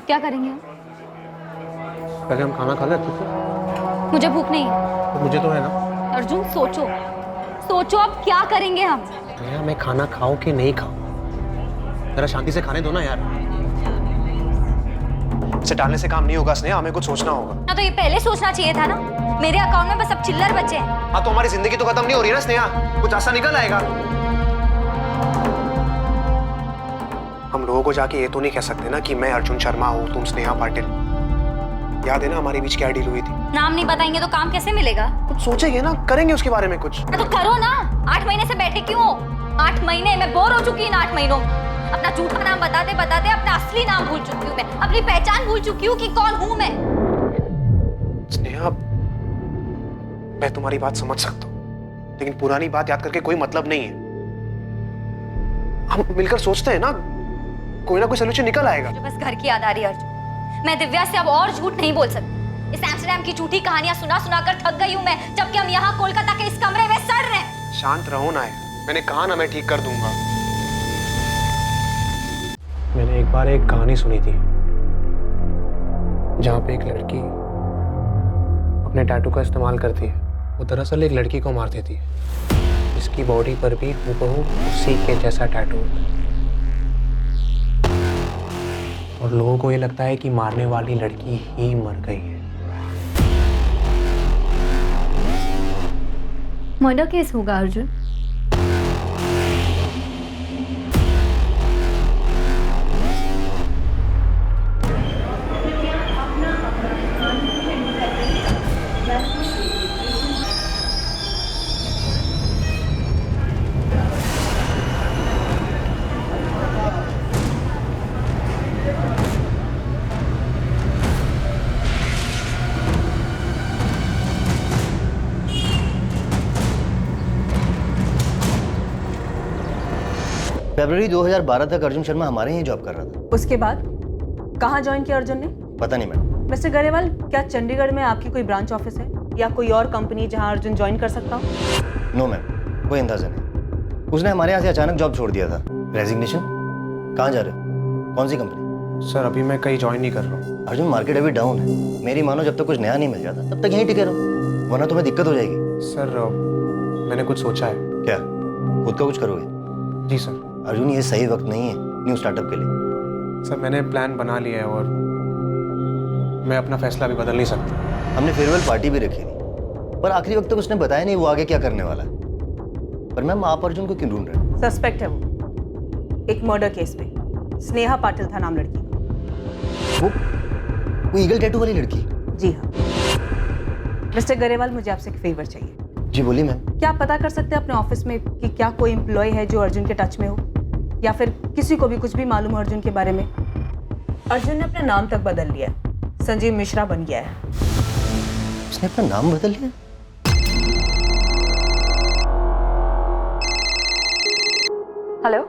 क्या करेंगे हम? पहले हम खाना खा लें अच्छे से। मुझे भूख नहीं है। तो मुझे तो है ना। अर्जुन सोचो, सोचो अब क्या करेंगे हम? स्नेहा मैं खाना खाऊं कि नहीं खाऊं, जरा शांति से खाने दो ना यार। इसे टालने से काम नहीं होगा स्नेहा, हमें कुछ सोचना होगा। ना तो ये पहले सोचना चाहिए था ना। मेरे अकाउंट में बस अब चिल्लर बचे हैं। हाँ तो हमारी जिंदगी तो खत्म नहीं हो रही ना स्नेहा, कुछ ऐसा निकल आएगा। हम लोगों को जाके ये तो नहीं कह सकते ना कि मैं अर्जुन शर्मा हूँ, तुम स्नेहा पाटिल। याद है ना हमारे बीच क्या डील हुई थी? नाम नहीं बताएंगे तो काम कैसे मिलेगा? कुछ सोचेंगे ना, करेंगे उसके बारे में कुछ। तो करो ना। 8 महीने से बैठे क्यों हो? 8 महीने मैं बोर हो चुकी इन 8 महीनों। अपना झूठा नाम बताते बताते अपना असली नाम भूल चुकी हूँ मैं, अपनी पहचान भूल चुकी हूँ कि कौन हूँ मैं। स्नेहा मैं तुम्हारी बात समझ सकता हूँ, लेकिन पुरानी बात याद करके कोई मतलब नहीं है। हम मिलकर सोचते हैं ना, कोई ना कोई सोल्यूशन निकल आएगा। मुझे बस घर की याद आ रही है अर्जुन। मैं दिव्या से अब और झूठ नहीं बोल सकती। इस एम्स्टर्डम की झूठी कहानियां सुना सुना कर थक गई हूँ मैं, जबकि हम यहाँ कोलकाता के इस कमरे में सड़ रहे हैं। शांत रहो ना, मैंने कहा ना मैं ठीक कर दूंगा। मैंने एक बार एक कहानी सुनी थी जहाँ पे एक लड़की अपने टैटू का इस्तेमाल करती है। वो दरअसल एक लड़की को मार देती है, इसकी बॉडी पर भी हूबहू उसी के जैसा टैटू होता है। और लोगों को ये लगता है कि मारने वाली लड़की ही मर गई है। मर्डर केस होगा अर्जुन। फरवरी 2012 तक अर्जुन शर्मा हमारे यहाँ जॉब कर रहा था। उसके बाद कहाँ ज्वाइन किया अर्जुन ने? पता नहीं मैडम। मिस्टर गरेवाल, क्या चंडीगढ़ में आपकी कोई ब्रांच ऑफिस है या कोई और कंपनी जहाँ अर्जुन ज्वाइन कर सकता हो? नो मैम, कोई अंदाजा नहीं। उसने हमारे यहाँ से अचानक जॉब छोड़ दिया था। रेजिग्नेशन? कहाँ जा रहे हो? कौन सी कंपनी? सर अभी मैं कहीं ज्वाइन नहीं कर रहा हूँ। अर्जुन मार्केट अभी डाउन है। मेरी मानो जब तक कुछ नया नहीं मिल जाता तब तक यहीं टिके रहो, वरना तुम्हें दिक्कत हो जाएगी। सर मैंने कुछ सोचा है। क्या? खुद का कुछ करोगे? जी सर। अर्जुन ये सही वक्त नहीं है न्यू स्टार्टअप के लिए। सर मैंने प्लान बना लिया है और मैं अपना फैसला भी बदल नहीं सकता। हमने फेयरवेल पार्टी भी रखी थी, पर आखिरी वक्त तक उसने बताया नहीं वो आगे क्या करने वाला है। पर मैम आप अर्जुन को क्यों ढूंढ रहे हैं? सस्पेक्ट है वो, एक मर्डर केस में। स्नेहा पाटिल था नाम लड़की का। वो ईगल टैटू वाली लड़की? जी हाँ। मिस्टर गरेवाल, मुझे आपसे एक फेवर चाहिए। जी बोलिए मैम। क्या आप पता कर सकते हैं अपने ऑफिस में कि क्या कोई एम्प्लॉय है जो अर्जुन के टच में हो, या फिर किसी को भी कुछ भी मालूम हो अर्जुन के बारे में? अर्जुन ने अपना नाम तक बदल लिया, संजीव मिश्रा बन गया है। उसने अपना नाम बदल लिया? Hello,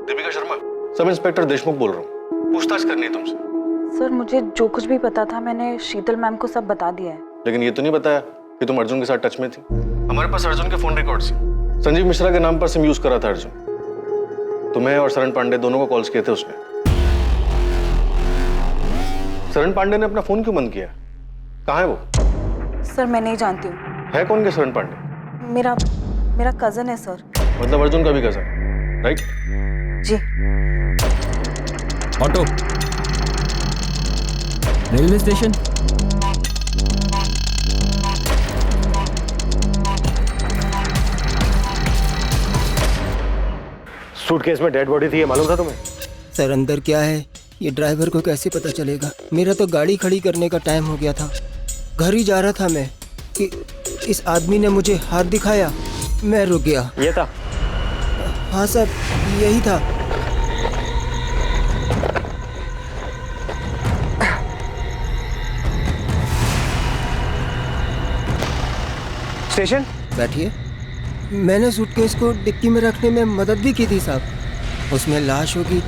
Deepika Sharma, sub inspector Deshmukh बोल रहा हूँ। पूछताछ करनी है तुमसे। सर मुझे जो कुछ भी पता था मैंने शीतल मैम को सब बता दिया है। लेकिन ये तो नहीं बताया कि तुम अर्जुन के साथ टच में थी। हमारे पास अर्जुन के फोन रिकॉर्ड्स हैं। संजीव मिश्रा के नाम पर सिम यूज करा था अर्जुन। तुम्हें और शरण पांडे दोनों को कॉल्स किए थे उसने। शरण पांडे ने अपना फोन क्यों बंद किया? कहाँ है वो? सर मैं नहीं जानती हूँ। है कौन के शरण पांडे? मेरा कजन है सर। मतलब अर्जुन का भी कजन, राइट? जी। Auto, railway station. सूटकेस में डेड बॉडी थी, ये मालूम था तुम्हें? सर अंदर क्या है ये ड्राइवर को कैसे पता चलेगा? मेरा तो गाड़ी खड़ी करने का टाइम हो गया था, घर ही जा रहा था मैं कि इस आदमी ने मुझे हाथ दिखाया, मैं रुक गया। ये था? हाँ सर, यही था। स्टेशन बैठिए। मैंने सूटकेस को डिक्की में रखने में मदद भी की थी साहब। उसमें लाश होगी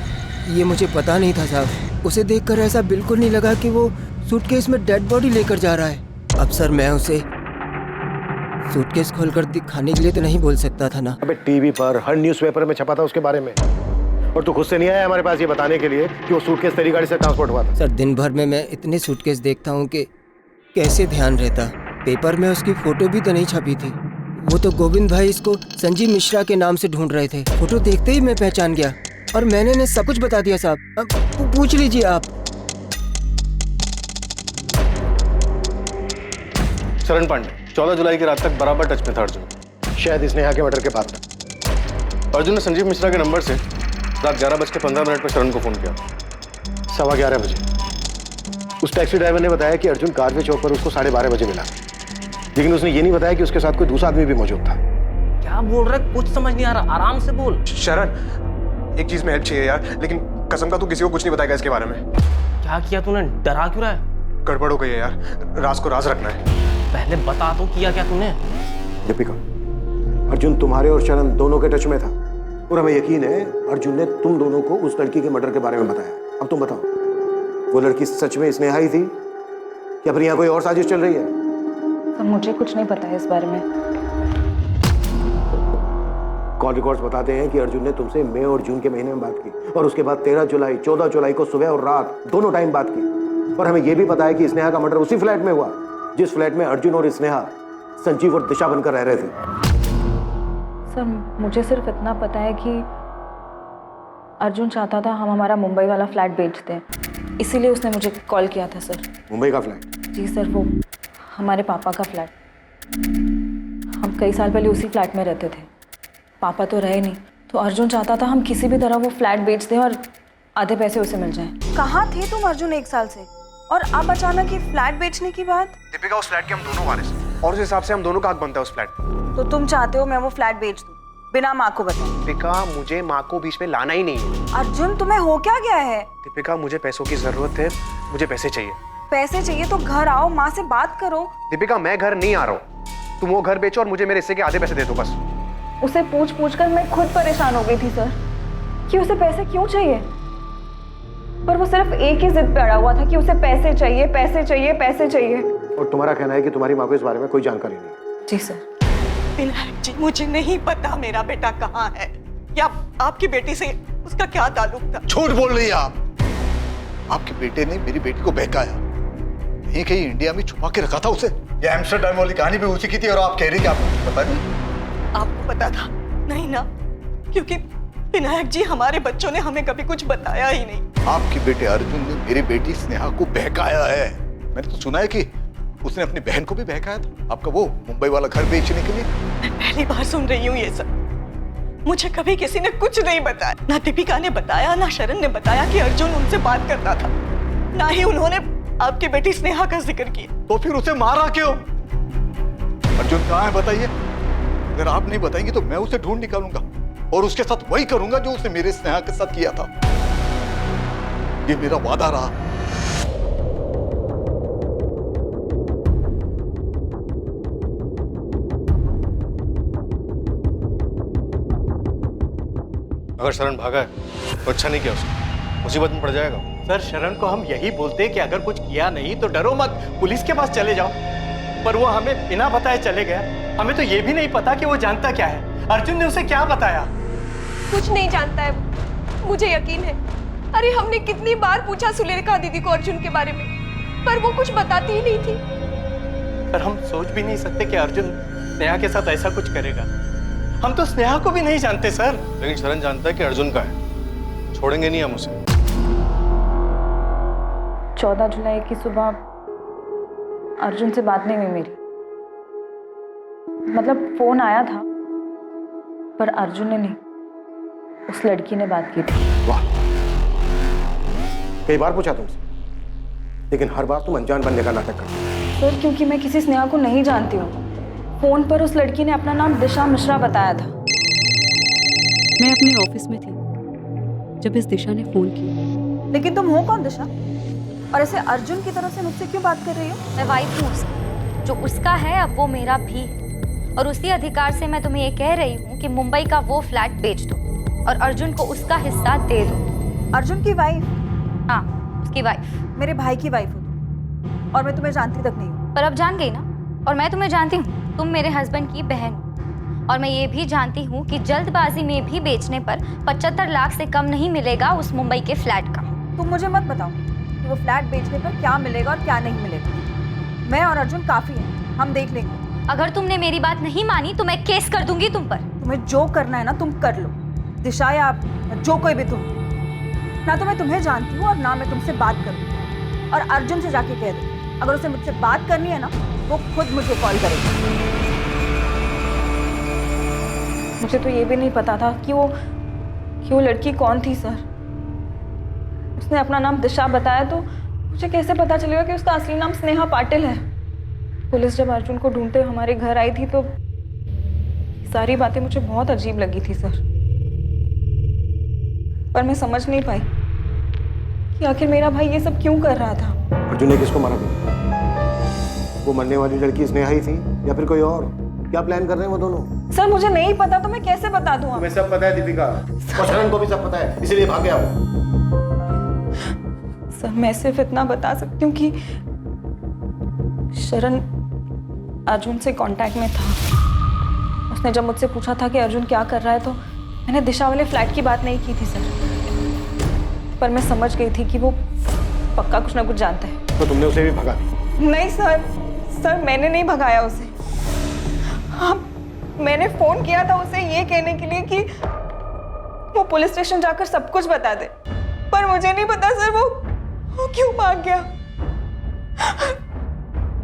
ये मुझे पता नहीं था साहब। उसे देखकर ऐसा बिल्कुल नहीं लगा कि वो सूटकेस में डेड बॉडी लेकर जा रहा है। अब सर मैं उसे सूटकेस खोलकर दिखाने के लिए तो नहीं बोल सकता था ना। अबे टीवी पर हर न्यूज़पेपर में छपा था उसके बारे में। और तू खुद से नहीं आया हमारे पास ये बताने के लिए कि वो सूटकेस तेरी गाड़ी से ट्रांसपोर्ट हुआ था? सर दिन भर में मैं इतने सूटकेस देखता हूँ कि कैसे ध्यान रहता। पेपर में उसकी फ़ोटो भी तो नहीं छपी थी। वो तो गोविंद भाई इसको संजीव मिश्रा के नाम से ढूंढ रहे थे। फोटो देखते ही मैं पहचान गया और मैंने सब कुछ बता दिया साहब। अब पूछ लीजिए आप। शरण पांडे 14 जुलाई की रात तक बराबर टच में था अर्जुन, शायद स्नेहा के मर्डर के बाद तक। अर्जुन ने संजीव मिश्रा के नंबर से रात 11:15 पर शरण को फोन किया। 11:15 बजे उस टैक्सी ड्राइवर ने बताया कि अर्जुन कारवे चौक पर उसको 12:30 बजे मिला, लेकिन उसने ये नहीं बताया कि उसके साथ कोई दूसरा आदमी भी मौजूद था। क्या बोल रहा है, कुछ समझ नहीं आ रहा, आराम से बोल। शरण, एक चीज में हेल्प चाहिए यार, लेकिन कसम का तू किसी को कुछ नहीं बताएगा इसके बारे में। क्या किया तूने, डरा क्यों रहा है? गड़बड़ हो गई है यार, राज को राज रखना है। पहले बता तो, किया क्या तूने? दीपिका, अर्जुन तुम्हारे और शरण दोनों के टच में था और हमें यकीन है अर्जुन ने तुम दोनों को उस लड़की के मर्डर के बारे में बताया। अब तुम बताओ, वो लड़की सच में स्नेहा ही थी या फिर यहाँ कोई और साजिश चल रही है? सर मुझे कुछ नहीं पता है इस बारे में। कॉल रिकॉर्ड्स बताते हैं कि अर्जुन ने तुमसे मई और जून के महीने में बात की और उसके बाद 13 जुलाई 14 जुलाई को सुबह और रात दोनों टाइम बात की। और हमें यह भी पता है कि स्नेहा का मर्डर उसी फ्लैट में हुआ जिस फ्लैट में अर्जुन और स्नेहा संजीव और दिशा बनकर रह रहे थे। सर मुझे सिर्फ इतना पता है कि अर्जुन चाहता था हम हमारा मुंबई वाला फ्लैट बेच दें, इसीलिए उसने मुझे कॉल किया था सर। मुंबई का फ्लैट? जी सर, वो हमारे पापा का फ्लैट। हम कई साल पहले उसी फ्लैट में रहते थे, पापा तो रहे नहीं, तो अर्जुन चाहता था हम किसी भी तरह वो फ्लैट बेच दें और आधे पैसे उसे मिल जाएं। कहाँ थे तुम अर्जुन 1 साल से, और अब अचानक ये फ्लैट बेचने की बात? दीपिका, उस फ्लैट के हम दोनों वारिस हैं और उस हिसाब से हम दोनों का हक बनता है उस फ्लैट पे। तो तुम चाहते हो मैं वो फ्लैट बेच दूं बिना माँ को बताए? दीपिका, मुझे माँ को बीच में लाना ही नहीं है। अर्जुन तुम्हें हो क्या गया है? दीपिका, मुझे पैसों की जरूरत है, मुझे पैसे चाहिए। पैसे चाहिए तो घर आओ, माँ से बात करो। दीपिका, मैं घर नहीं आ रहा हूँ, तुम वो घर बेचो और मुझे मेरे हिस्से के आधे पैसे दे दो बस। उसे पूछ कर मैं खुद परेशान हो गई थी सर कि उसे पैसे क्यों चाहिए, पर वो सिर्फ एक ही जिद पे अड़ा हुआ था कि उसे पैसे चाहिए, पैसे चाहिए, पैसे चाहिए। और तुम्हारा कहना है कि तुम्हारी माँ को इस बारे में कोई जानकारी नहीं? जी सर। विनायक जी, मुझे नहीं पता मेरा बेटा कहाँ है या आपकी बेटी से उसका क्या ताल्लुक था। झूठ बोल रही है आप। आपके बेटे ने मेरी बेटी को बहकाया, कहीं कहीं इंडिया में छुपा के रखा था उसे। ये एम्स्टरडैम वाली कहानी भी उसी की थी और आप कह रही कि आपको पता नहीं? आपको पता था? नहीं ना, क्योंकि विनायक जी हमारे बच्चों ने हमें कभी कुछ बताया ही नहीं। आपके बेटे अर्जुन ने मेरी बेटी स्नेहा को बहकाया है। मैंने तो सुना है कि उसने अपनी बहन को भी बहकाया था आपका वो मुंबई वाला घर बेचने के लिए। मैं पहली बार सुन रही हूँ ये सब। मुझे कभी किसी ने कुछ नहीं बताया, ना दीपिका ने बताया, ना शरण ने बताया कि अर्जुन उनसे बात करता था, ना ही उन्होंने आपकी बेटी स्नेहा का जिक्र किया। तो फिर उसे मारा क्यों? अर्जुन कहाँ है बताइए। अगर आप नहीं बताएंगे तो मैं उसे ढूंढ निकालूंगा और उसके साथ वही करूंगा जो उसने मेरे स्नेहा के साथ किया था। ये मेरा वादा रहा। अगर शरण भागा है तो अच्छा नहीं किया उसने, मुसीबत में पड़ जाएगा। सर शरण को हम यही बोलते हैं कि अगर कुछ किया नहीं तो डरो मत, पुलिस के पास चले जाओ, पर वो हमें बिना बताए चले गया। हमें तो ये भी नहीं पता कि वो जानता क्या है, अर्जुन ने उसे क्या बताया। कुछ नहीं जानता है वो, मुझे यकीन है। अरे हमने कितनी बार पूछा सुलेखा दीदी को अर्जुन के बारे में, पर वो कुछ बताती ही नहीं थी। पर हम सोच भी नहीं सकते कि अर्जुन स्नेहा के साथ ऐसा कुछ करेगा। हम तो स्नेहा को भी नहीं जानते सर। लेकिन शरण जानता है कि अर्जुन का है, छोड़ेंगे नहीं हम उसे। 14 जुलाई की सुबह अर्जुन से बात नहीं हुई मेरी, मतलब फोन आया था पर अर्जुन ने नहीं, उस लड़की ने बात की थी। वाह, कई बार पूछा तुमसे, लेकिन हर बार तुम अनजान बनने का नाटक करती हो। सर क्योंकि मैं किसी स्नेहा को नहीं जानती हूँ। फोन पर उस लड़की ने अपना नाम दिशा मिश्रा बताया था। मैं अपने ऑफिस में थी जब इस दिशा ने फोन किया। लेकिन तुम हो कौन दिशा, और ऐसे अर्जुन की तरफ से मुझसे क्यों बात कर रही हो? मैं वाइफ हूँ उसकी, जो उसका है अब वो मेरा भी, और उसी अधिकार से मैं तुम्हें ये कह रही हूँ कि मुंबई का वो फ्लैट बेच दो और अर्जुन को उसका हिस्सा दे दो। अर्जुन की वाइफ? हाँ, उसकी वाइफ। मेरे भाई की वाइफ हो तुम, और मैं तुम्हें जानती तक नहीं हूँ। पर अब जान गई ना, और मैं तुम्हें जानती हूँ, तुम मेरे हस्बैंड की बहन हो। और मैं ये भी जानती हूँ कि जल्दबाजी में भी बेचने पर 75 लाख से कम नहीं मिलेगा उस मुंबई के फ्लैट का। तुम मुझे मत बताओ कि वो फ्लैट बेचने पर क्या मिलेगा और क्या नहीं मिलेगा। मैं और अर्जुन काफी हैं, हम देख लेंगे। अगर तुमने मेरी बात नहीं मानी तो मैं केस कर दूंगी तुम पर। तुम्हें जो करना है ना तुम कर लो, दिशा या जो कोई भी तुम। ना तो मैं तुम्हें जानती हूँ और ना मैं तुमसे बात करूँ। और अर्जुन से जाके कह दो, अगर उसे मुझसे बात करनी है ना वो खुद मुझे कॉल करेगा। मुझे तो ये भी नहीं पता था कि वो लड़की कौन थी सर। उसने अपना नाम दिशा बताया तो मुझे कैसे पता चलेगा कि उसका असली नाम स्नेहा पाटिल है। पुलिस जब अर्जुन को ढूंढते हमारे घर आई थी तो सारी बातें मुझे बहुत अजीब लगी थी सर, पर मैं समझ नहीं पाई कि आखिर मेरा भाई ये सब क्यों कर रहा था। अर्जुन ने किसको मारा? वो मरने वाली लड़की स्नेहा ही थी या फिर कोई और? क्या प्लान कर रहे हैं वो दोनों? सर मुझे नहीं पता तो मैं कैसे बता दूं? तुम्हें सब पता है दीपिका, और शरण को भी सब पता है, इसीलिए भाग गया वो। सर मैं सिर्फ इतना बता सकती हूँ कि शरण अर्जुन से कांटेक्ट में था। उसने जब मुझसे पूछा था कि अर्जुन क्या कर रहा है तो मैंने दिशा वाले फ्लैट की बात नहीं की थी सर, पर मैं समझ गई थी कि वो पक्का कुछ ना कुछ जानता है। तो तुमने उसे भी भगा दिया? नहीं सर मैंने नहीं भगाया उसे। हाँ मैंने फोन किया था उसे ये कहने के लिए कि वो पुलिस स्टेशन जाकर सब कुछ बता दे, पर मुझे नहीं पता सर वो क्यों भाग गया।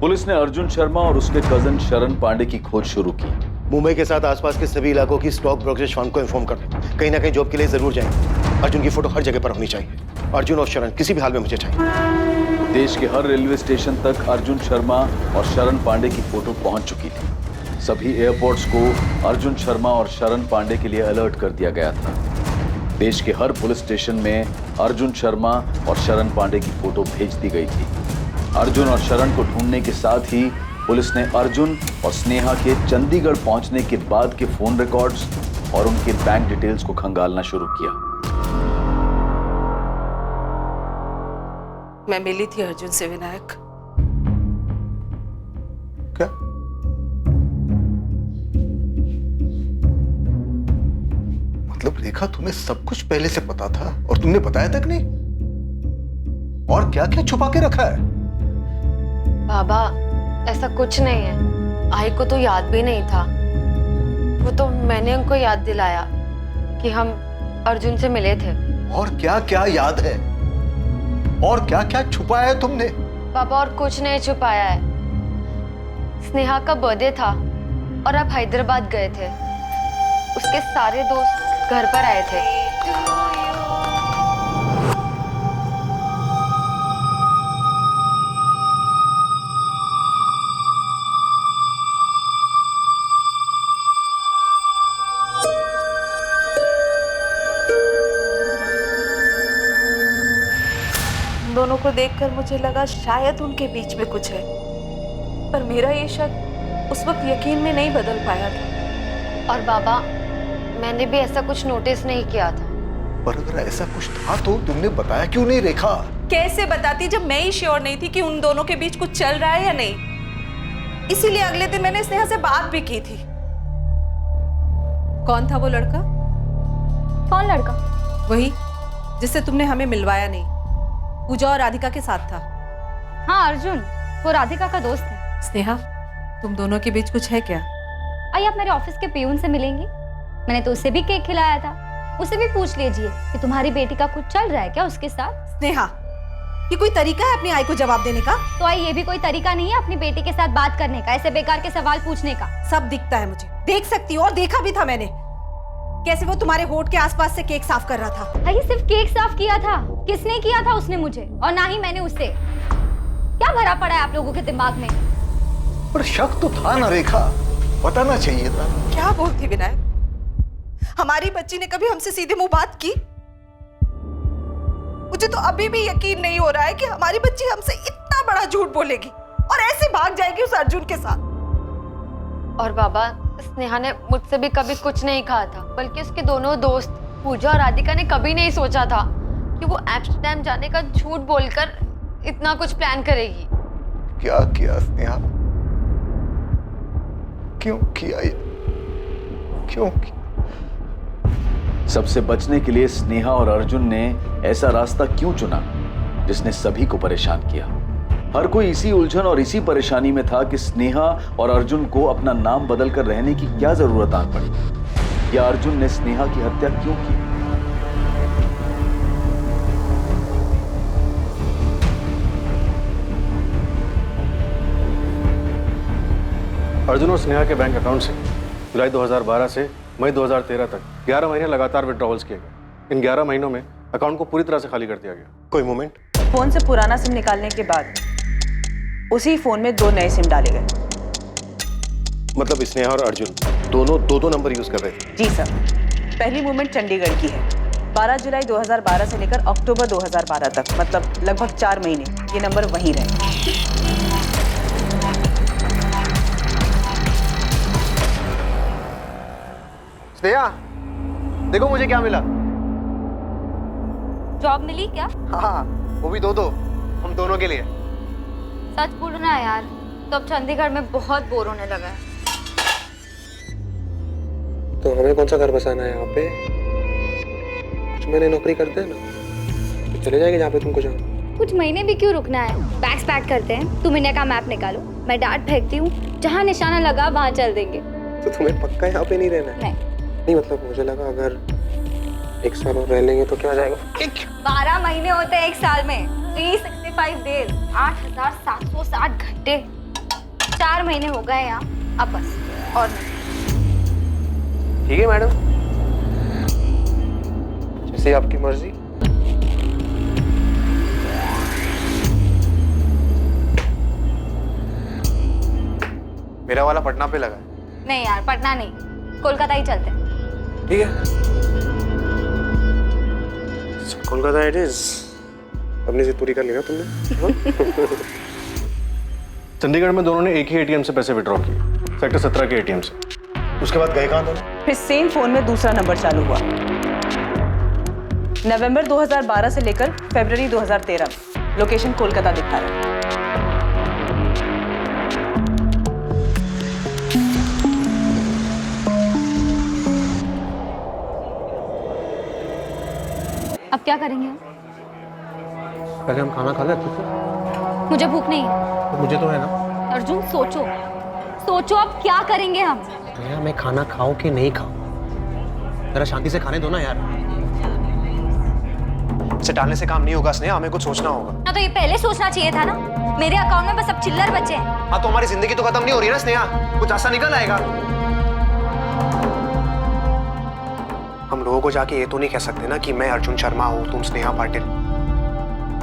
पुलिस ने अर्जुन शर्मा और उसके कजन शरण पांडे की खोज शुरू की। मुंबई के साथ आसपास के सभी इलाकों की स्टॉक ब्रोकरेज फर्म को इन्फॉर्म कर दो, कहीं ना कहीं जॉब के लिए जरूर जाएंगे। अर्जुन की फोटो हर जगह पर होनी चाहिए। अर्जुन और शरण किसी भी हाल में मुझे चाहिए। देश के हर रेलवे स्टेशन तक अर्जुन शर्मा और शरण पांडे की फोटो पहुंच चुकी थी। सभी एयरपोर्ट्स को अर्जुन शर्मा और शरण पांडे के लिए अलर्ट कर दिया गया था। देश के हर पुलिस स्टेशन में अर्जुन शर्मा और शरण पांडे की फोटो भेज दी गई थी। अर्जुन और शरण को ढूंढने के साथ ही पुलिस ने अर्जुन और स्नेहा के चंडीगढ़ पहुंचने के बाद के फोन रिकॉर्ड्स और उनके बैंक डिटेल्स को खंगालना शुरू किया। मैं मिली थी अर्जुन से विनायक। क्या? मतलब रेखा तुम्हें सब कुछ पहले से पता था और तुमने बताया तक नहीं? और क्या क्या छुपा के रखा है? बाबा ऐसा कुछ नहीं है, आई को तो याद भी नहीं था। वो तो मैंने उनको याद दिलाया कि हम अर्जुन से मिले थे। और क्या क्या याद है? और क्या क्या छुपाया है तुमने? पापा और कुछ नहीं छुपाया है। स्नेहा का बर्थडे था और आप हैदराबाद गए थे। उसके सारे दोस्त घर पर आए थे। दोनों को देखकर मुझे लगा शायद उनके बीच में कुछ है, पर मेरा ये शक उस वक्त यकीन में नहीं बदल पाया था। और बाबा मैंने भी ऐसा कुछ नोटिस नहीं किया था। पर अगर ऐसा कुछ था तो तुमने बताया क्यों नहीं रेखा? कैसे बताती जब मैं ही श्योर नहीं थी कि उन दोनों के बीच कुछ चल रहा है या नहीं। इसीलिए अगले दिन मैंने स्नेहा से बात भी की थी। कौन था वो लड़का? कौन लड़का? वही जिससे तुमने हमें मिलवाया नहीं, पूजा और राधिका के साथ था। हाँ अर्जुन, वो राधिका का दोस्त है। स्नेहा, तुम दोनों के बीच कुछ है क्या? आइए आप मेरे ऑफिस के पियून से मिलेंगी। मैंने तो उसे भी केक खिलाया था। उसे भी पूछ लीजिए कि तुम्हारी बेटी का कुछ चल रहा है क्या उसके साथ। स्नेहा, ये कोई तरीका है अपनी आई को जवाब देने का? तो आई ये भी कोई तरीका नहीं है अपनी बेटी के साथ बात करने का, ऐसे बेकार के सवाल पूछने का। सब दिखता है मुझे, देख सकती हो, और देखा भी था मैंने कैसे वो तुम्हारे होठ के आसपास से केक साफ कर रहा था। ये सिर्फ केक साफ किया था? किसने किया था? उसने मुझे, और ना ही मैंने उससे। क्या भरा पड़ा है आप लोगों के दिमाग में? पर शक तो था ना रेखा, बताना चाहिए था। क्या बोलती विनायक? हमारी बच्ची ने कभी हमसे सीधे मुंह बात की? मुझे तो अभी भी यकीन नहीं हो रहा है कि हमारी बच्ची हमसे इतना बड़ा झूठ बोलेगी और ऐसे भाग जाएगी उस अर्जुन के साथ। और बाबा स्नेहा ने मुझसे भी कभी कुछ नहीं कहा था, बल्कि उसके दोनों दोस्त पूजा और राधिका ने कभी नहीं सोचा था कि वो एम्स्टर्डम जाने का झूठ बोलकर इतना कुछ प्लान करेगी। क्या किया स्नेहा? क्यों किया ये? क्यों? सबसे बचने के लिए स्नेहा और अर्जुन ने ऐसा रास्ता क्यों चुना जिसने सभी को परेशान किया? हर कोई इसी उलझन और इसी परेशानी में था कि स्नेहा और अर्जुन को अपना नाम बदलकर रहने की क्या जरूरत आन पड़ी, या अर्जुन ने स्नेहा की हत्या क्यों की? अर्जुन और स्नेहा के बैंक अकाउंट से जुलाई 2012 से मई 2013 तक 11 महीने लगातार विड्रॉवल्स किए गए। इन 11 महीनों में अकाउंट को पूरी तरह से खाली कर दिया गया। कोई मोमेंट? फोन से पुराना सिम निकालने के बाद उसी फोन में 2 नए सिम डाले गए। मतलब स्नेहा और अर्जुन दोनों दो नंबर यूज कर रहे थे? जी सर। पहली मूवमेंट चंडीगढ़ की है। 12 जुलाई 2012 से लेकर अक्टूबर 2012 तक, मतलब लगभग 4 महीने ये नंबर वहीं रहे। स्नेहा, देखो मुझे क्या मिला। जॉब मिली क्या? हाँ, वो भी दो हम दोनों के लिए। सच बोलना है यार, तो अब चंडीगढ़ में बहुत बोर होने लगा है। तो हमें कौन सा घर बसाना है यहाँ पे? कुछ महीने नौकरी करते हैं ना, तो चले जाएंगे जहाँ पे तुमको जाओ। कुछ महीने भी क्यों रुकना है? बैग्स पैक करते हैं, तुम इंडिया का मैप निकालो, मैं डांट फेंकती हूँ, जहाँ निशाना लगा वहाँ चल देंगे। तो तुम्हें पक्का यहाँ पे नहीं रहना है? नहीं मतलब मुझे लगा अगर 1 साल और रह लेंगे तो क्या हो जाएगा? 12 महीने होते हैं 1 साल में, 365 डेज, 8760 घंटे। 4 महीने हो गए यहाँ, अब बस और नहीं। ठीक है मैडम, जैसे आपकी मर्जी। मेरा वाला पटना पे लगा है। नहीं यार, पटना नहीं, कोलकाता ही चलते हैं। ठीक है, कोलकाता इट इज। अपनी जिद पूरी कर ली ना तुमने? चंडीगढ़ में दोनों ने एक ही एटीएम से पैसे विड्रॉ किए, सेक्टर 17 के एटीएम से। उसके बाद गए कहाँ दोनों? फिर सेम फोन में दूसरा नंबर चालू हुआ। नवंबर 2012 से लेकर फरवरी 2013 में लोकेशन कोलकाता दिखा रहा है। अब क्या करेंगे हम? पहले हम खाना खा लेते थे। मुझे भूख नहीं है। तो मुझे तो है ना। अर्जुन सोचो, सोचो अब क्या करेंगे हम? भैया मैं खाना खाऊं कि नहीं खाऊं, जरा शांति से खाने दो ना यार। इसे टालने से काम नहीं होगा स्नेहा, हमें कुछ सोचना होगा। ना तो ये पहले सोचना चाहिए था ना। मेरे अकाउंट में बस अब चिल्लर बचे हैं। हाँ तो हमारी जिंदगी तो खत्म नहीं हो रही है ना स्नेहा, कुछ ऐसा निकल आएगा। हम लोगों को जाके ये तो नहीं कह सकते ना कि मैं अर्जुन शर्मा हूँ, तुम स्नेहा पाटिल।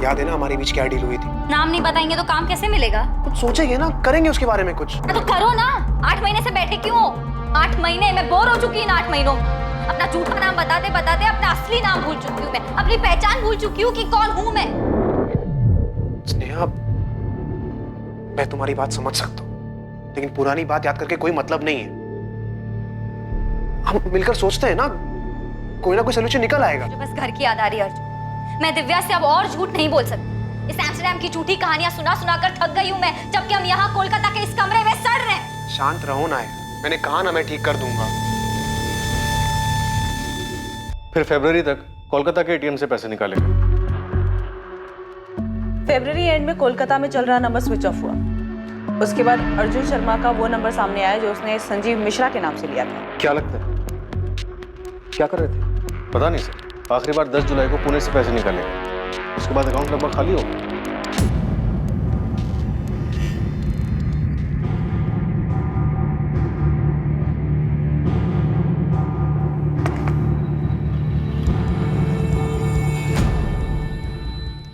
याद है ना हमारे बीच क्या डील हुई थी? नाम नहीं बताएंगे तो काम कैसे मिलेगा? कुछ सोचेंगे ना, करेंगे उसके बारे में कुछ। तो करो ना। 8 महीने से बैठे क्यों हो? 8 महीने मैं बोर हो चुकी इन 8 महीनों। अपना झूठा नाम बताते बताते अपना असली नाम भूल चुकी हूँ मैं, अपनी पहचान भूल चुकी हूँ कि कौन हूँ मैं। स्नेहा, मैं तुम्हारी बात समझ सकता हूँ, लेकिन पुरानी बात याद करके कोई मतलब नहीं है। हम मिलकर सोचते हैं ना, कोई ना कोई सोल्यूशन निकल आएगा। मुझे बस घर की याद आ रही है अर्जुन। मैं दिव्या से अब और झूठ नहीं बोल सकती। इस एम्स्टरडैम की झूठी कहानियां सुना सुना कर थक गई हूँ मैं, जबकि हम यहाँ कोलकाता के इस कमरे में सड़ रहे हैं। शांत रहो ना, मैंने कहा ना मैं ठीक कर दूंगा। फिर फरवरी तक कोलकाता के एटीएम से पैसे निकाले गए। फरवरी एंड में कोलकाता में चल रहा नंबर स्विच ऑफ हुआ। उसके बाद अर्जुन शर्मा का वो नंबर सामने आया जो उसने संजीव मिश्रा के नाम से लिया था। क्या लगता है क्या कर रहे थे? पता नहीं सर, आखिरी बार 10 जुलाई को पुणे से पैसे निकाले, उसके बाद अकाउंट लगभग खाली हो गया।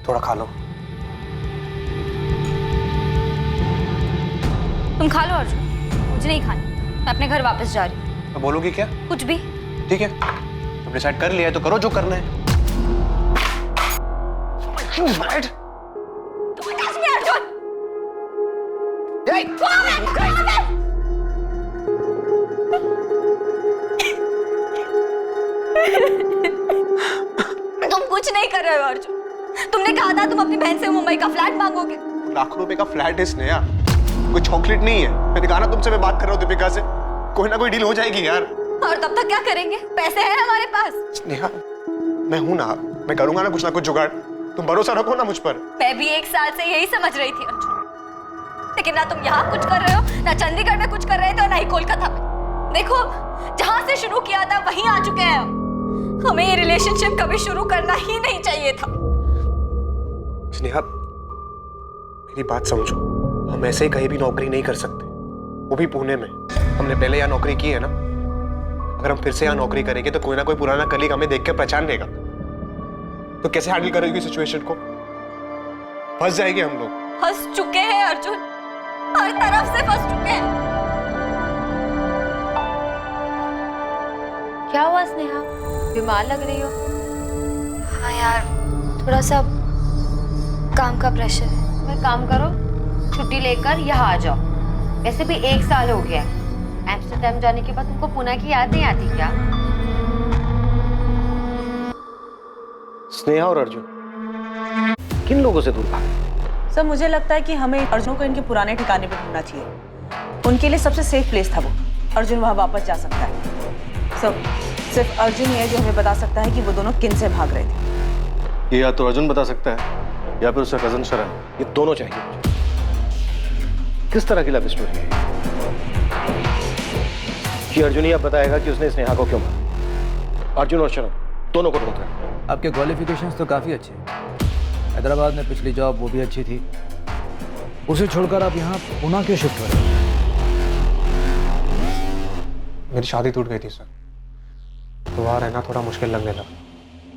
थोड़ा खा लो। तुम खा लो अर्जुन, मुझे नहीं खानी। मैं अपने घर वापस जा रही हूँ। तो बोलोगी क्या? कुछ भी। ठीक है, तुमने डिसाइड कर लिया है तो करो जो करना है। तुम कुछ नहीं कर रहे हो अर्जुन। तुमने कहा था तुम अपनी बहन से मुंबई का फ्लैट मांगोगे। लाखों रुपए का फ्लैट है स्नेहा, कोई चॉकलेट नहीं है। मैंने कहा ना तुमसे, मैं बात कर रहा हूँ दीपिका से, कोई ना कोई डील हो जाएगी यार। और तब तक क्या करेंगे? पैसे हैं हमारे पास। स्नेहा, मैं हूं ना, मैं करूंगा ना कुछ जुगाड़। तुम भरोसा रखो ना मुझ पर। मैं भी 1 साल से यही समझ रही थी अर्जुन, लेकिन ना तुम यहाँ कुछ कर रहे हो, ना चंडीगढ़ में कुछ कर रहे थे, और ना ही कोलकाता में। देखो, जहां से शुरू किया था वहीं आ चुके हैं हम। हमें ये रिलेशनशिप कभी शुरू करना ही नहीं चाहिए था। स्नेहा, मेरी बात समझो। हम ऐसे ही कहीं भी नौकरी नहीं कर सकते, वो भी पुणे में। हमने पहले यहाँ नौकरी की है ना। अगर हम फिर से यहाँ नौकरी करेंगे तो कोई ना कोई पुराना कलीग हमें देख के पहचान लेगा। तो कैसे हैंडल करोगी सिचुएशन को? फंस जाएंगे हम लोग। फंस चुके हैं अर्जुन, हर तरफ से फंस चुके हैं। क्या हुआ स्नेहा, बीमार लग रही हो? हाँ यार, थोड़ा सा काम का प्रेशर है। मैं काम करो, छुट्टी लेकर यहाँ आ जाओ। वैसे भी 1 साल हो गया। एम्स्टर्डम जाने के बाद तुमको पुणे की याद नहीं आती क्या? स्नेहा और अर्जुन किन लोगों से दूर भागे? सर, मुझे लगता है कि हमें अर्जुन को इनके पुराने ठिकाने पे ढूंढना चाहिए। उनके लिए सबसे सेफ प्लेस था वो। अर्जुन वहां वापस जा सकता है। सब सिर्फ अर्जुन ही है जो हमें बता सकता है कि वो दोनों किन से भाग रहे थे। ये या तो अर्जुन बता सकता है या फिर उसका कजन शरण। ये दोनों चाहिए मुझे। किस तरह की लव स्टोरी है कि अर्जुन ही अब बताएगा कि उसने स्नेहा को क्यों मारा? अर्जुन और शरण दोनों को ढूंढ रहे हैं। आपके क्वालिफिकेशंस तो काफ़ी अच्छे हैं। हैदराबाद में पिछली जॉब वो भी अच्छी थी, उसे छोड़कर आप यहाँ पुणे क्यों शिफ्ट हो रहे हैं? मेरी शादी टूट गई थी सर, तो वहाँ रहना थोड़ा मुश्किल लगने लगा।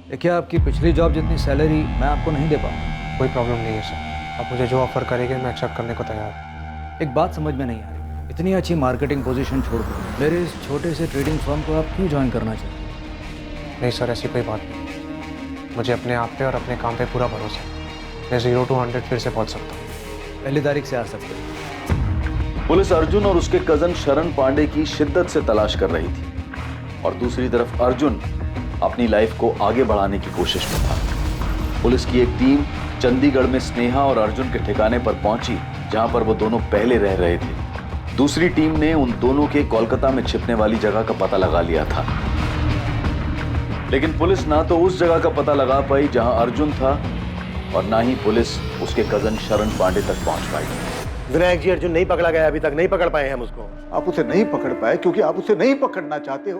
देखिए, आपकी पिछली जॉब जितनी सैलरी मैं आपको नहीं दे पाऊँ। कोई प्रॉब्लम नहीं है सर, आप मुझे जो ऑफर करेंगे मैं एक्सेप्ट करने को तैयार हूँ। एक बात समझ में नहीं आ रही, इतनी अच्छी मार्केटिंग पोजीशन छोड़कर मेरे इस छोटे से ट्रेडिंग फर्म को आप क्यों ज्वाइन करना चाहते हैं? नहीं सर, ऐसी कोई बात नहीं। मुझे अपने आप पे और अपने काम पे पूरा भरोसा है। मैं 0 to 100 फिर से पहुंच सकता हूँ। पहली तारीख से आ सकते हैं। पुलिस अर्जुन और उसके कजन शरण पांडे की शिद्दत से तलाश कर रही थी और दूसरी तरफ अर्जुन अपनी लाइफ को आगे बढ़ाने की कोशिश में था। पुलिस की एक टीम चंडीगढ़ में स्नेहा और अर्जुन के ठिकाने पर पहुंची, जहां पर वो दोनों पहले रह रहे थे। दूसरी टीम ने उन दोनों के कोलकाता में छिपने वाली जगह का पता लगा लिया था, लेकिन पुलिस ना तो उस जगह का पता लगा पाई जहां अर्जुन था और ना ही पुलिस उसके कजन शरण पांडे तक पहुंच पाई। विनायक जी, अर्जुन नहीं पकड़ा गया, अभी तक नहीं पकड़ पाए हम उसको। आप उसे नहीं पकड़ पाए क्योंकि आप उसे नहीं पकड़ना चाहते हो।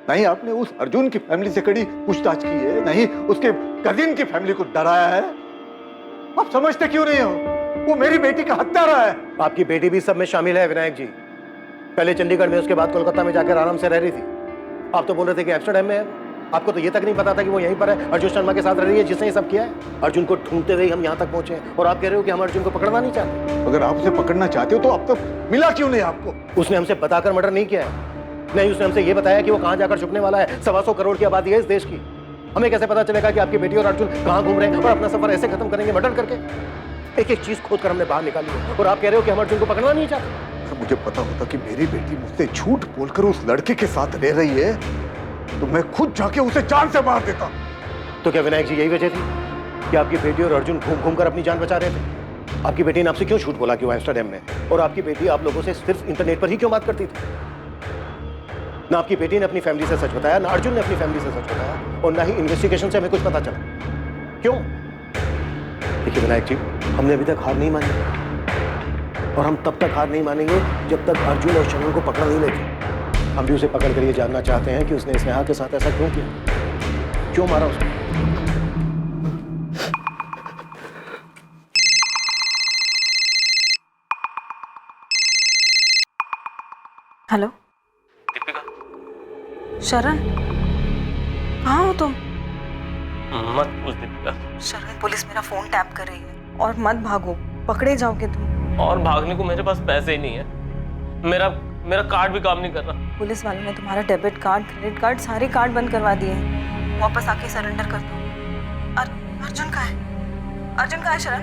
नहीं आपने उस अर्जुन की फैमिली से कड़ी पूछताछ की है, नहीं उसके कजिन की फैमिली को डराया है। आप समझते क्यों नहीं हो? वो मेरी बेटी का हत्यारा है। आपकी बेटी भी सब में शामिल है विनायक जी। पहले चंडीगढ़ में, उसके बाद कोलकाता में जाकर आराम से रह रही थी। आप तो बोल रहे थे कि एम्स्टर्डम में है। आपको तो ये तक नहीं पता था कि वो यहीं पर है, अर्जुन शर्मा के साथ रह रही है जिसने ये सब किया है। अर्जुन को ढूंढते हुए हम यहाँ तक पहुंचे हैं और आप कह रहे हो कि हम अर्जुन को पकड़ना नहीं चाहते। अगर आप उसे पकड़ना चाहते हो तो अब तक मिला क्यों नहीं आपको? उसने हमसे बताकर मर्डर नहीं किया है। नहीं, उसने हमसे ये बताया कि वो कहाँ जाकर छुपने वाला है। 125 करोड़ की आबादी है इस देश की। हमें कैसे पता चलेगा कि आपकी बेटी और अर्जुन कहाँ घूम रहे हैं और अपना सफर ऐसे खत्म करेंगे मर्डर करके? एक एक चीज खोद कर हमने बाहर निकाली है और आप कह रहे हो कि हम अर्जुन को पकड़ना नहीं चाहते। मुझे पता होता कि मेरी बेटी मुझसे झूठ बोलकर उस लड़के के साथ रह रही है तो मैं खुद जाके उसे जान से मार देता। तो क्या विनायक जी यही वजह थी कि आपकी बेटी और अर्जुन घूम घूम कर अपनी जान बचा रहे थे? आपकी बेटी ने आपसे क्यों झूठ बोला कि वो एम्स्टर्डम में, और आपकी बेटी आप लोगों से सिर्फ इंटरनेट पर ही क्यों बात करती थी? ना आपकी बेटी ने अपनी फैमिली से सच बताया, ना अर्जुन ने अपनी फैमिली से सच बताया, और ना ही इन्वेस्टिगेशन से हमें कुछ पता चला। क्यों? देखिए विनायक जी, हमने अभी तक हार नहीं मानी और हम तब तक हार नहीं मानेंगे जब तक अर्जुन और शरण को पकड़ नहीं लेते। हम भी उसे पकड़ कर ये जानना चाहते हैं कि उसने स्नेहा के साथ ऐसा क्यों किया, क्यों मारा उसको। हेलो दीपिका, शरण, कहाँ हो तुम? मत पूछ दीपिका। शरण, पुलिस मेरा फोन टैप कर रही है और मत भागो, पकड़े जाओगे तुम। और भागने को मेरे पास पैसे ही नहीं है। मेरा कार्ड भी काम नहीं कर रहा। पुलिस वालों ने तुम्हारा डेबिट कार्ड, क्रेडिट कार्ड, सारे कार्ड बंद करवा दिए हैं। वापस आके सरेंडर कर दो। अर्जुन कहाँ है? अर्जुन कहाँ है शरण?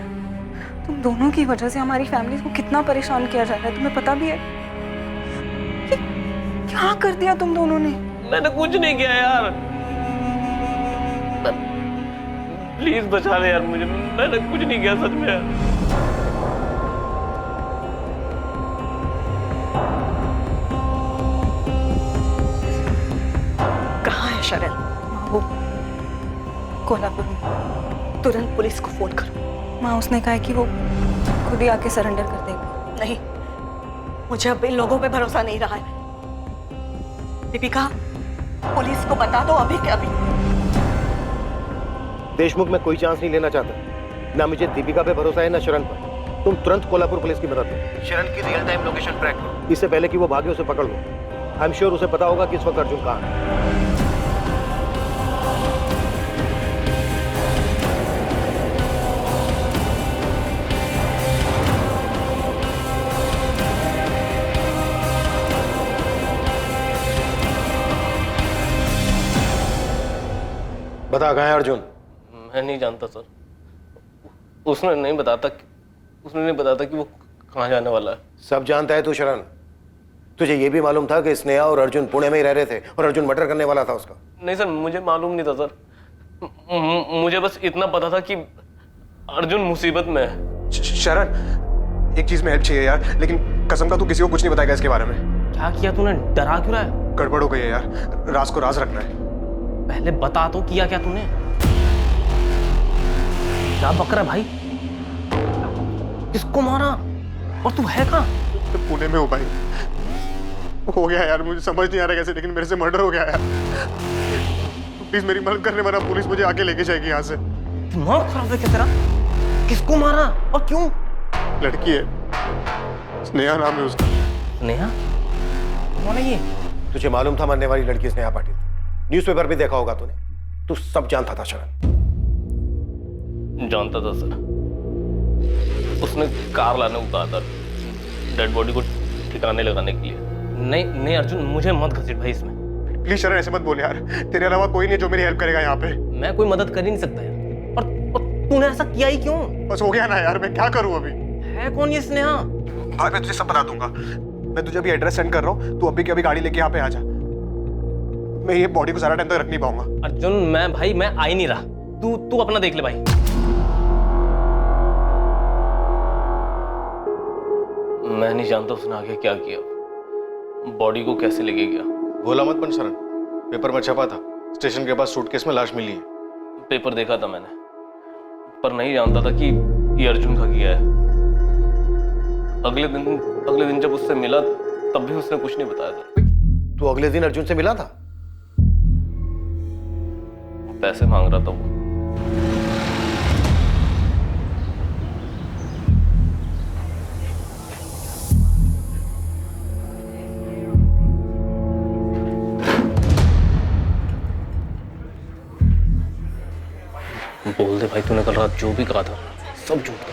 तुम दोनों की वजह से हमारी फैमिली को कितना परेशान किया जा रहा है, तुम्हें पता भी है? क्या कर दिया तुम दोनों ने? मैंने कुछ नहीं किया यार, प्लीज बचा ले यार मुझे। मैंने कुछ नहीं किया सच में यार। वो कोल्हापुर में। तुरंत पुलिस को फोन करो। माँ उसने कहा है कि वो खुद ही आके सरेंडर कर देगा। नहीं, मुझे अब इन लोगों पे भरोसा नहीं रहा है। दीपिका, पुलिस को बता दो अभी के अभी। देशमुख में कोई चांस नहीं लेना चाहता। ना मुझे दीपिका पे भरोसा है ना शरण पर। तुम तुरंत कोल्हापुर पुलिस की मदद लो। शरण की रियल टाइम लोकेशन ट्रैक करो। इससे पहले कि वो भागे उसे पकड़ लो। आई एम श्योर उसे पता होगा कि इस वक्त अर्जुन कहाँ है। बता कहाँ है अर्जुन? मैं नहीं जानता सर। उसने नहीं बताता कि वो कहाँ जाने वाला है। सब जानता है तू शरण। तुझे ये भी मालूम था कि स्नेहा और अर्जुन पुणे में ही रह रहे थे और अर्जुन मर्डर करने वाला था उसका? नहीं सर, मुझे मालूम नहीं था सर। मुझे बस इतना पता था कि अर्जुन मुसीबत में है। शरण, एक चीज में हेल्प चाहिए यार, लेकिन कसम का तू किसी को कुछ नहीं बताएगा इसके बारे में। क्या किया तूने? डरा क्यों रहा है? गड़बड़ हो गई है यार, राज को राज रखना है। पहले बता तो, किया क्या तूने? क्या बक रहा है भाई? किसको मारा? और तू है कहाँ? तो पुणे में हो भाई। हो गया यार, मुझे समझ नहीं आ रहा कैसे, लेकिन मेरे से मर्डर हो गया यार। प्लीज मेरी मदद करने वाला, पुलिस मुझे आके लेके जाएगी यहाँ से। दिमाग खराब है क्या तेरा? किसको मारा और क्यों? लड़की है, स्नेहा नाम है उसका। स्नेहा? कौन है ये? तुझे मालूम था मरने वाली लड़की स्नेहा पाटिल? न्यूज़पेपर भी देखा होगा तूने। तू सब जानता था शरण। जानता था सर। उसने कार लाने को कहा था डेड बॉडी को ठिकाने लगाने के लिए। नहीं अर्जुन, मुझे मत घसीट भाई इसमें। प्लीज शरण, ऐसे मत बोल यार। तेरे अलावा कोई नहीं जो मेरी हेल्प करेगा यहाँ पे। मैं कोई मदद कर ही नहीं सकता यार। और तूने ऐसा किया ही क्यों? बस हो गया ना यार, मैं क्या करूँ अभी? है कौन ये स्नेहा? भाई मैं तुझे सब बता दूंगा। मैं तुझे अभी एड्रेस सेंड कर रहा हूँ, तू अभी की अभी गाड़ी लेके यहाँ पे आ जा। मैं ये बॉडी को सारा टाइम तक रख नहीं पाऊंगा। अर्जुन, मैं आ ही नहीं रहा। तू अपना देख ले भाई। मैं नहीं जानता उसने आगे क्या किया, बॉडी को कैसे लेके गया। भोला मत बन शरण, पेपर में छपा था स्टेशन के पास सूटकेस में लाश मिली है। पेपर देखा था मैंने, पर नहीं जानता था कि ये अर्जुन का किया है। अगले दिन जब उससे मिला तब भी उसने कुछ नहीं बताया था। तू अगले दिन अर्जुन से मिला था? पैसे मांग रहा था वो। बोल दे भाई, तूने कल रात जो भी कहा था सब झूठ था।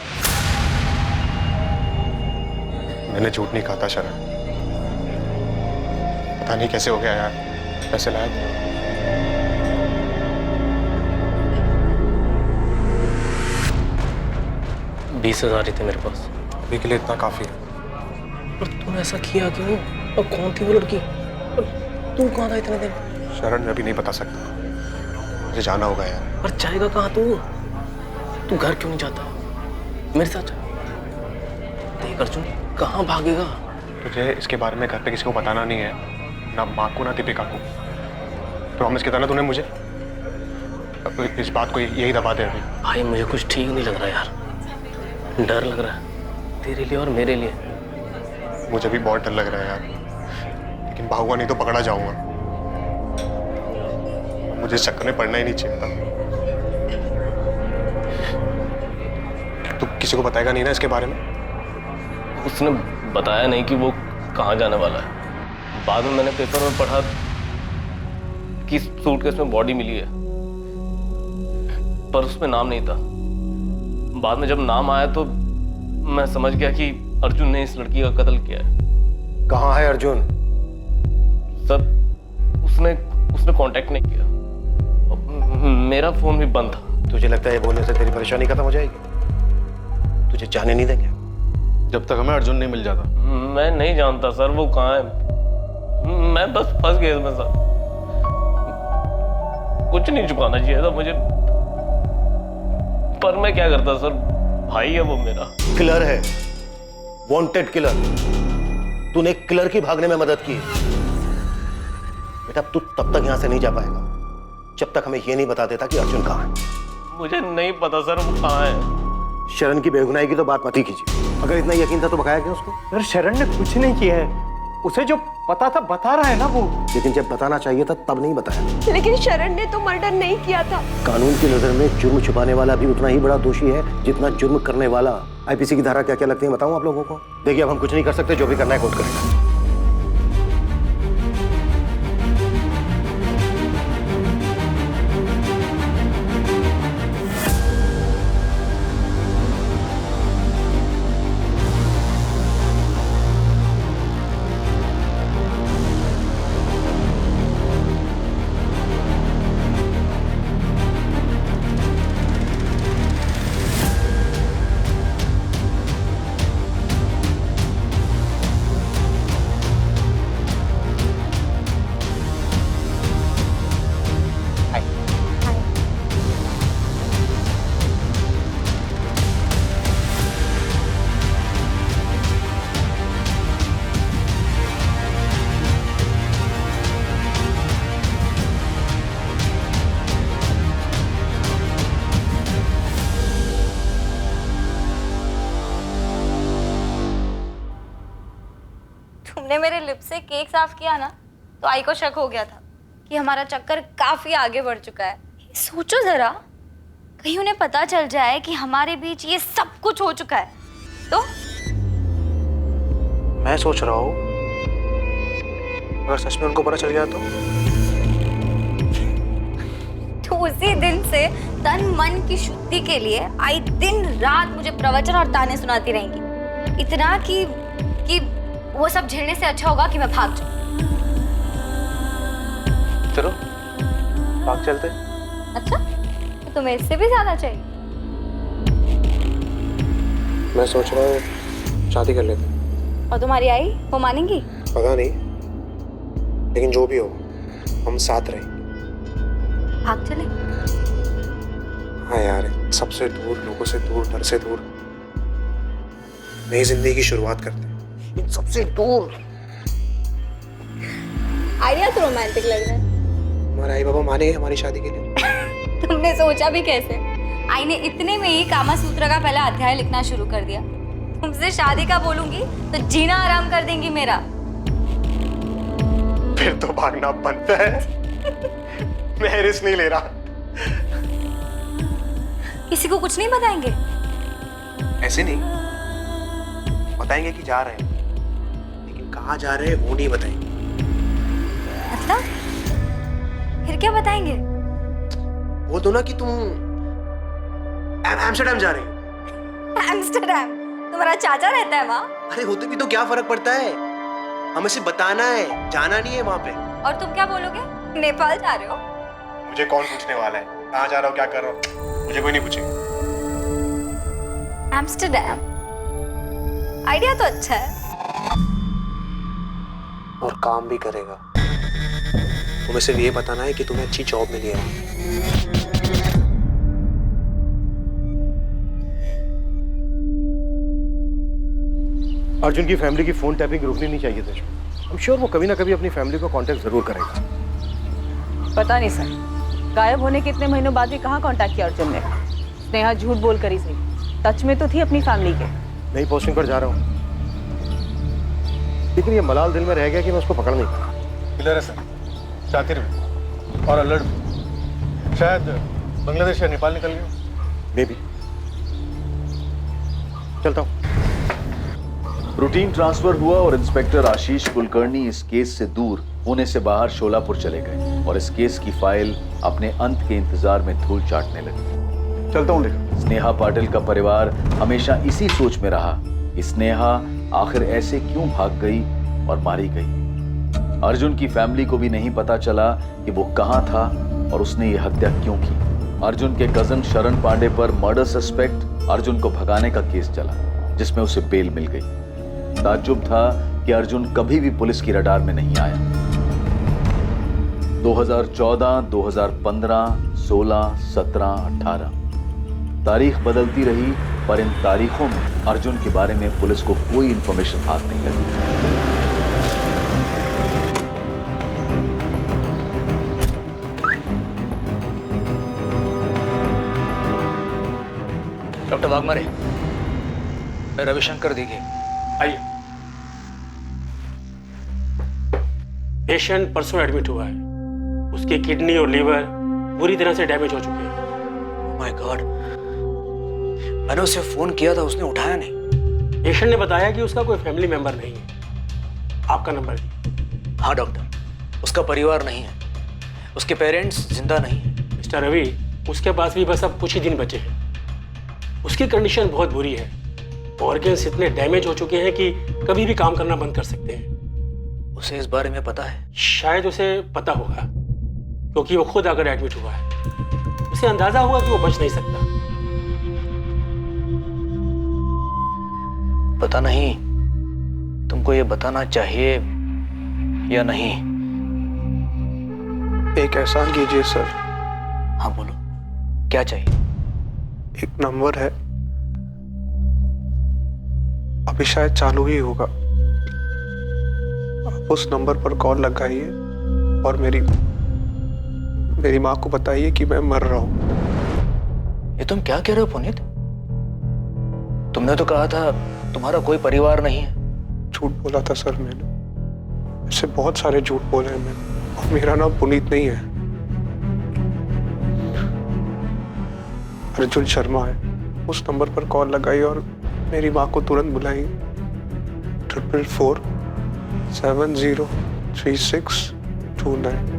मैंने झूठ नहीं कहा था शरण। पता नहीं कैसे हो गया यार, पैसे लाया। 20,000 ही थे मेरे पास। अभी के लिए इतना काफी है। और तूने ऐसा किया क्यों? और कौन थी वो लड़की? और तू कहाँ था इतने दिन? शरण, मैं अभी नहीं बता सकता, मुझे जाना होगा यार। पर जाएगा कहाँ तू घर क्यों नहीं जाता? मेरे साथ देख अर्जुन, कहाँ भागेगा? तुझे इसके बारे में घर पे किसी को बताना नहीं है, ना माँ को ना दीपिका को। प्रॉमिस किया था ना तूने मुझे। इस बात को यही दबा दे अभी। भाई मुझे कुछ ठीक नहीं लग रहा यार, डर लग रहा है तेरे लिए और मेरे लिए। मुझे भी बहुत डर लग रहा है यार, लेकिन भागूंगा नहीं तो पकड़ा जाऊंगा। मुझे इस चक्कर में पड़ना ही नहीं चाहिए था। तू किसी को बताएगा नहीं ना इसके बारे में? उसने बताया नहीं कि वो कहाँ जाने वाला है। बाद में मैंने पेपर में पढ़ा कि सूटकेस में बॉडी मिली है, पर उसमें नाम नहीं था। बाद में जब नाम आया तो मैं समझ गया कि अर्जुन ने इस लड़की का कत्ल किया है। कहाँ है अर्जुन? सर, उसने कांटेक्ट नहीं किया। मेरा फोन भी बंद था। तुझे लगता है ये बोलने से तेरी परेशानी खत्म हो जाएगी? तुझे जाने नहीं देंगे जब तक हमें अर्जुन नहीं मिल जाता। मैं नहीं जानता सर वो कहाँ है। मैं बस फंस गया इसमें सर। कुछ नहीं छुपाना चाहिए था मुझे, पर मैं क्या करता सर? भाई है वो मेरा। किलर है, वांटेड किलर। तूने एक किलर की भागने में मदद की। बेटा तू तब तक यहां से नहीं जा पाएगा जब तक हमें ये नहीं बता देता कि अर्जुन कहाँ है। मुझे नहीं पता सर वो कहाँ है। शरण की बेगुनाही की तो बात मत ही कीजिए। अगर इतना यकीन था तो बकाया क्यों उसको? सर शरण ने कुछ नहीं किया है, उसे जो पता था बता रहा है ना वो। लेकिन जब बताना चाहिए था तब नहीं बताया। लेकिन शरण ने तो मर्डर नहीं किया था। कानून की नजर में जुर्म छुपाने वाला भी उतना ही बड़ा दोषी है जितना जुर्म करने वाला। आईपीसी की धारा क्या क्या लगती है बताऊं आप लोगों को? देखिए अब हम कुछ नहीं कर सकते, जो भी करना है कोर्ट करेगा। तुमने मेरे लिप से केक साफ किया ना, तो आई को शक हो गया था कि हमारा चक्कर काफी आगे बढ़ चुका है। सोचो जरा, कहीं उन्हें पता चल जाए कि हमारे बीच ये सब कुछ हो चुका है तो? मैं सोच रहा हूँ अगर सच में उनको पता चल गया तो उसी दिन से तन मन की शुद्धि के लिए आई दिन रात मुझे प्रवचन और ताने सुनाती रहेंगी। इतना कि वो सब झेलने से अच्छा होगा कि मैं भाग जाऊं। चलो भाग चलते। अच्छा, तो तुम्हें इससे भी ज्यादा चाहिए? मैं सोच रहा हूँ शादी कर लेते। और तुम्हारी आई वो मानेंगी? पता नहीं, लेकिन जो भी हो हम साथ रहेंगे। भाग चले? हाँ यार, सबसे दूर, लोगों से दूर, डर से दूर, नई जिंदगी की शुरुआत करते हैं इन सबसे दूर। आइडिया तो रोमांटिक लग रहा है। हमारे आई बाबा माने हमारी शादी के लिए? तुमने सोचा भी कैसे? आई ने इतने में ही कामा सूत्र का पहला अध्याय लिखना शुरू कर दिया। तुमसे शादी का बोलूंगी तो जीना आराम कर देंगी मेरा। फिर तो भागना बनता है। मैं रिस्क नहीं ले रहा। किसी को कुछ नहीं बताएंगे? ऐसे नहीं, बताएंगे कि जा रहे हैं, लेकिन कहाँ जा रहे हैं वो नहीं बताएंगे। मतलब फिर क्या बताएंगे? वो तो ना कि तुम एम्स्टर्डम जा रहे हो। एम्स्टर्डम? तुम्हारा चाचा रहता है वहाँ? अरे होते भी तो क्या फर्क पड़ता है, हमें सिर्फ बताना है, जाना नहीं है वहाँ पे। और तुम क्या बोलोगे? नेपाल जा रहे हो? मुझे कौन पूछने वाला है कहाँ जा रहा हो, क्या कर रहा हो? मुझे कोई नहीं पूछेगा। एम्स्टर्डम आइडिया तो अच्छा है और काम भी करेगा। तुम्हें सिर्फ ये बताना है कि तुम्हें अच्छी जॉब मिली है। अर्जुन की फैमिली की फोन टैपिंग रुकनी नहीं चाहिए थी। I'm sure वो कभी ना कभी अपनी फैमिली को कांटेक्ट जरूर करेगा। पता नहीं सर, गायब होने के इतने महीनों बाद भी कहाँ कांटेक्ट किया अर्जुन ने? स्नेहा झूठ बोल कर ही सही, टच में तो थी अपनी फैमिली के। नई पोस्टिंग पर जा रहा हूँ, लेकिन ये मलाल दिल में रह गया कि मैं उसको पकड़ नहीं पाया। क्लियर है सर, शातिर भी और अलर्ट भी। शायद बांग्लादेश या नेपाल निकल गया। May be. चलता हूँ। रूटीन ट्रांसफर हुआ और इंस्पेक्टर आशीष कुलकर्णी इस केस से दूर पुणे से बाहर शोलापुर चले गए और इस केस की फाइल अपने अंत के इंतजार में धूल चाटने लगी। चलता हूँ लेकर। स्नेहा पाटिल का परिवार हमेशा इसी सोच में रहा कि स्नेहा आखिर ऐसे क्यों भाग गई और मारी गई। अर्जुन की फैमिली को भी नहीं पता चला कि वो कहाँ था और उसने ये हत्या क्यों की। अर्जुन के कजन शरण पांडे पर मर्डर सस्पेक्ट अर्जुन को भगाने का केस चला, जिसमें उसे बेल मिल गई। ताज्जुब था कि अर्जुन कभी भी पुलिस की रडार में नहीं आया। 2014, 2015, 16, 17, 18 तारीख बदलती रही, पर इन तारीखों में अर्जुन के बारे में पुलिस को कोई इंफॉर्मेशन हाथ नहीं लगी। डॉक्टर वाघमारे, मैं रविशंकर दिघे। आइए। पेशेंट परसों एडमिट हुआ है। उसकी किडनी और लीवर बुरी तरह से डैमेज हो चुके हैं। माय गॉड, मैंने उसे फोन किया था, उसने उठाया नहीं। पेशेंट ने बताया कि उसका कोई फैमिली मेंबर नहीं है। आपका नंबर दीजिए। हाँ डॉक्टर, उसका परिवार नहीं है, उसके पेरेंट्स जिंदा नहीं है। मिस्टर रवि, उसके पास भी बस अब कुछ ही दिन बचे हैं। उसकी कंडीशन बहुत बुरी है। ऑर्गन्स इतने डैमेज हो चुके हैं कि कभी भी काम करना बंद कर सकते हैं। उसे इस बारे में पता है? शायद उसे पता होगा, क्योंकि वो खुद आकर एडमिट हुआ है। उसे अंदाजा हुआ कि वो बच नहीं सकता। पता नहीं तुमको ये बताना चाहिए या नहीं। एक एहसान कीजिए सर। हाँ बोलो, क्या चाहिए? एक नंबर है, अभी शायद चालू ही होगा। आप उस नंबर पर कॉल लगाइए और मेरी माँ को बताइए कि मैं मर रहा हूं। ये तुम क्या कह रहे हो पुनीत? तुमने तो कहा था तुम्हारा कोई परिवार नहीं है। झूठ बोला था सर मैंने। ऐसे बहुत सारे झूठ बोले हैं मैंने। और मेरा नाम पुनीत नहीं है, अर्जुन शर्मा है। उस नंबर पर कॉल लगाइए और मेरी माँ को तुरंत बुलाइए। 444 703629।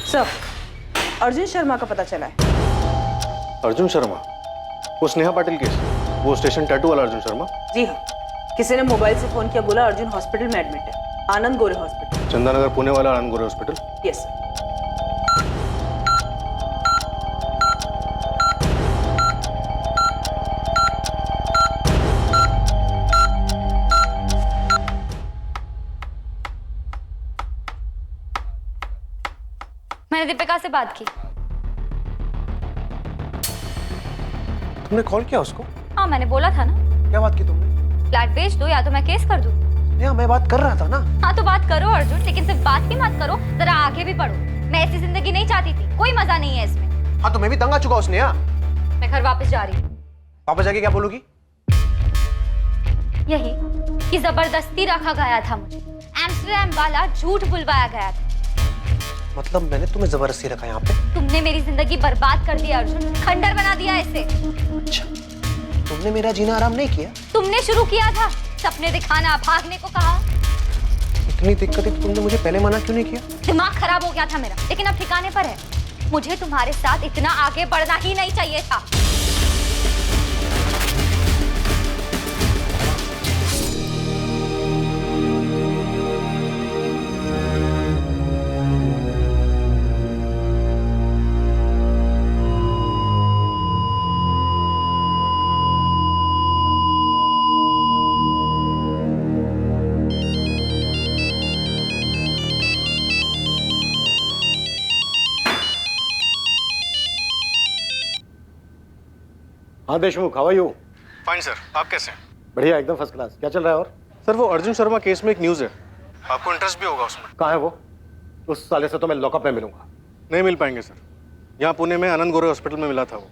सर, अर्जुन शर्मा का पता चला है। अर्जुन शर्मा? वो स्नेहा पाटिल केस, वो स्टेशन टैटू वाला अर्जुन शर्मा? जी हाँ, किसी ने मोबाइल से फोन किया, बोला अर्जुन हॉस्पिटल में एडमिट है, आनंद गोरे हॉस्पिटल। चंदानगर पुणे वाला आनंद गोरे हॉस्पिटल? Yes sir. मैंने दीपिका से बात की। तुमने कॉल किया उसको? हाँ, मैंने बोला था ना। क्या बात की तुमने? फ्लैट बेच दो या तो मैं केस कर दूं। मैं बात कर रहा था ना। हाँ तो बात करो अर्जुन, लेकिन सिर्फ बात ही मत करो, जरा आगे भी बढ़ो। मैं ऐसी जिंदगी नहीं चाहती थी, कोई मजा नहीं है इसमें। हाँ तो मैं भी तंग आ चुका उसने। मैं घर वापस जा रही हूँ। वापस जाके क्या बोलोगी? यही कि जबरदस्ती रखा गया था मुझे, एम्स्टरडैम वाला झूठ बुलवाया गया था। मतलब मैंने तुम्हें जबरदस्ती रखा यहाँ पे? तुमने मेरी जिंदगी बर्बाद कर दिया अर्जुन, खंडर बना दिया इसे। अच्छा, तुमने मेरा जीना आराम नहीं किया? तुमने शुरू किया था, सपने दिखाना, भागने को कहा। इतनी दिक्कतें तो तुमने मुझे पहले मना क्यों नहीं किया? दिमाग खराब हो गया था मेरा, लेकिन अब ठिकाने पर है। मुझे तुम्हारे साथ इतना आगे बढ़ना ही नहीं चाहिए था। हाँ Deshmukh, how are you? Fine sir, आप कैसे हैं? बढ़िया, एकदम फर्स्ट क्लास। क्या चल रहा है? और सर वो अर्जुन शर्मा केस में एक न्यूज़ है, आपको इंटरेस्ट भी होगा उसमें। कहाँ है वो? उस साले से तो मैं लॉकअप में मिलूंगा। नहीं मिल पाएंगे सर। यहाँ पुणे में आनंद गोरे हॉस्पिटल में मिला था वो।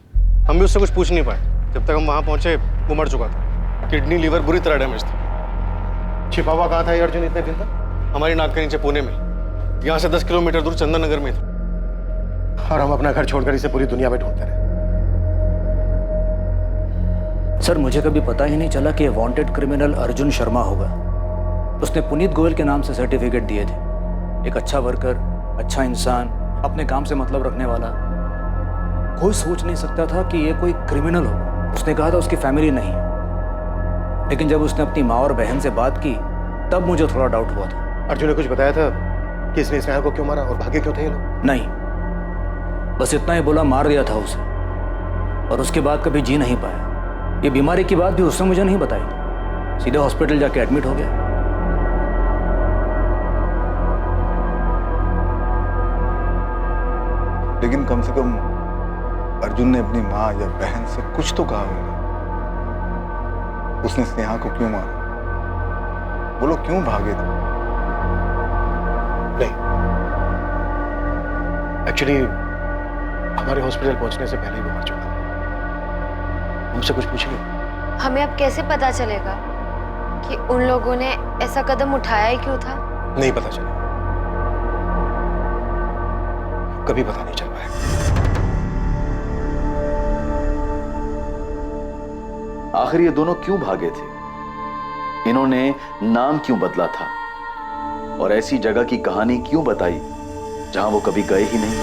हम भी उससे कुछ पूछ नहीं पाए। जब तक हम वहाँ पहुँचे वो मर चुका था। किडनी लीवर बुरी तरह डैमेज था। छिपा हुआ कहाँ था ये अर्जुन इतने दिन तक? हमारी नाक के नीचे पुणे में, यहाँ से 10 किलोमीटर दूर चंदननगर में था। और हम अपना घर छोड़कर इसे पूरी दुनिया में ढूंढते रहे। सर मुझे कभी पता ही नहीं चला कि वांटेड क्रिमिनल अर्जुन शर्मा होगा। उसने पुनीत गोयल के नाम से सर्टिफिकेट दिए थे। एक अच्छा वर्कर, अच्छा इंसान, अपने काम से मतलब रखने वाला। कोई सोच नहीं सकता था कि ये कोई क्रिमिनल होगा। उसने कहा था उसकी फैमिली नहीं है, लेकिन जब उसने अपनी माँ और बहन से बात की तब मुझे थोड़ा डाउट हुआ था। अर्जुन ने कुछ बताया था कि इसने स्नेहा को क्यों मारा और भागे क्यों थे ये लोग? नहीं, बस इतना ही बोला मार दिया था उसे, और उसके बाद कभी जी नहीं पाया। ये बीमारी की बात भी उसने मुझे नहीं बताई, सीधे हॉस्पिटल जाके एडमिट हो गया। लेकिन कम से कम अर्जुन ने अपनी माँ या बहन से कुछ तो कहा होगा। उसने स्नेहा को क्यों मारा? वो लोग क्यों भागे थे? नहीं, एक्चुअली हमारे हॉस्पिटल पहुंचने से पहले ही वो मर चुका था। हमसे कुछ पूछिए। हमें अब कैसे पता चलेगा कि उन लोगों ने ऐसा कदम उठाया ही क्यों था? नहीं पता चला, कभी पता नहीं चल पाएगा। आखिर ये दोनों क्यों भागे थे? इन्होंने नाम क्यों बदला था? और ऐसी जगह की कहानी क्यों बताई जहां वो कभी गए ही नहीं?